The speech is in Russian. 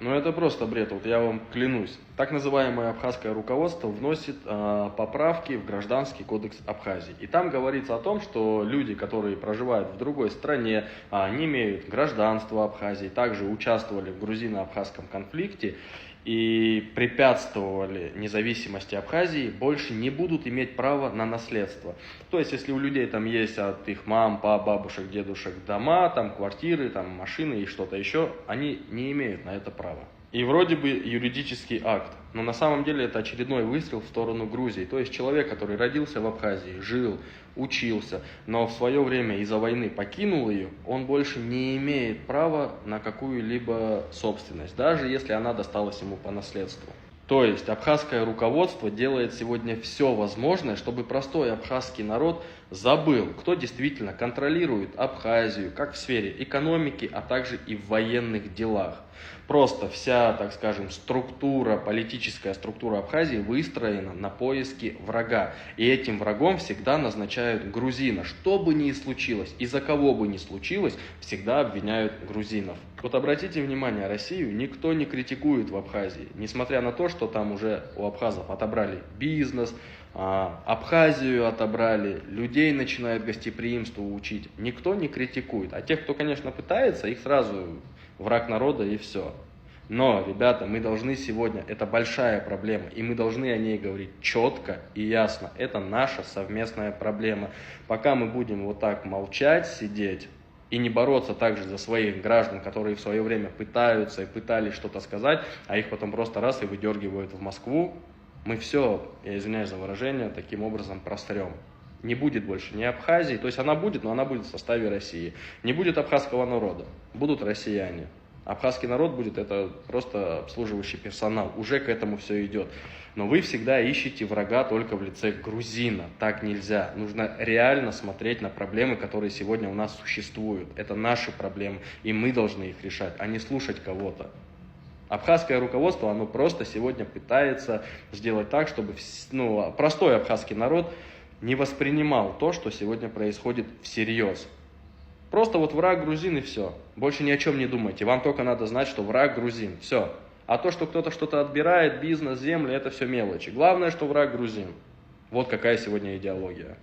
Ну это просто бред, вот я вам клянусь. Так называемое абхазское руководство вносит поправки в Гражданский кодекс Абхазии. И там говорится о том, что люди, которые проживают в другой стране, не имеют гражданства Абхазии, также участвовали в грузино-абхазском конфликте и препятствовали независимости Абхазии, больше не будут иметь права на наследство. То есть, если у людей там есть от их мам, пап, бабушек, дедушек дома, там квартиры, там машины и что-то еще, они не имеют на это права. И вроде бы юридический акт, но на самом деле это очередной выстрел в сторону Грузии. То есть человек, который родился в Абхазии, жил, учился, но в свое время из-за войны покинул ее, он больше не имеет права на какую-либо собственность, даже если она досталась ему по наследству. То есть абхазское руководство делает сегодня все возможное, чтобы простой абхазский народ забыл, кто действительно контролирует Абхазию, как в сфере экономики, а также и в военных делах. Просто вся, так скажем, структура, политическая структура Абхазии выстроена на поиске врага. И этим врагом всегда назначают грузина. Что бы ни случилось, из-за кого бы ни случилось, всегда обвиняют грузинов. Вот обратите внимание, Россию никто не критикует в Абхазии, несмотря на то, что там уже у абхазов отобрали бизнес, Абхазию отобрали, людей начинают гостеприимству учить. Никто не критикует. А тех, кто, конечно, пытается, их сразу враг народа и все. Но, ребята, мы должны сегодня, это большая проблема, и мы должны о ней говорить четко и ясно. Это наша совместная проблема. Пока мы будем вот так молчать, сидеть и не бороться также за своих граждан, которые в свое время пытаются и пытались что-то сказать, а их потом просто раз и выдергивают в Москву, мы все, я извиняюсь за выражение, таким образом прострем. Не будет больше ни Абхазии, то есть она будет, но она будет в составе России. Не будет абхазского народа, будут россияне. Абхазский народ будет, это просто обслуживающий персонал, уже к этому все идет. Но вы всегда ищете врага только в лице грузина, так нельзя. Нужно реально смотреть на проблемы, которые сегодня у нас существуют. Это наши проблемы, и мы должны их решать, а не слушать кого-то. Абхазское руководство, оно просто сегодня пытается сделать так, чтобы простой абхазский народ не воспринимал то, что сегодня происходит всерьез. Просто вот враг грузин и все. Больше ни о чем не думайте. Вам только надо знать, что враг грузин. Все. А то, что кто-то что-то отбирает, бизнес, земли, это все мелочи. Главное, что враг грузин. Вот какая сегодня идеология.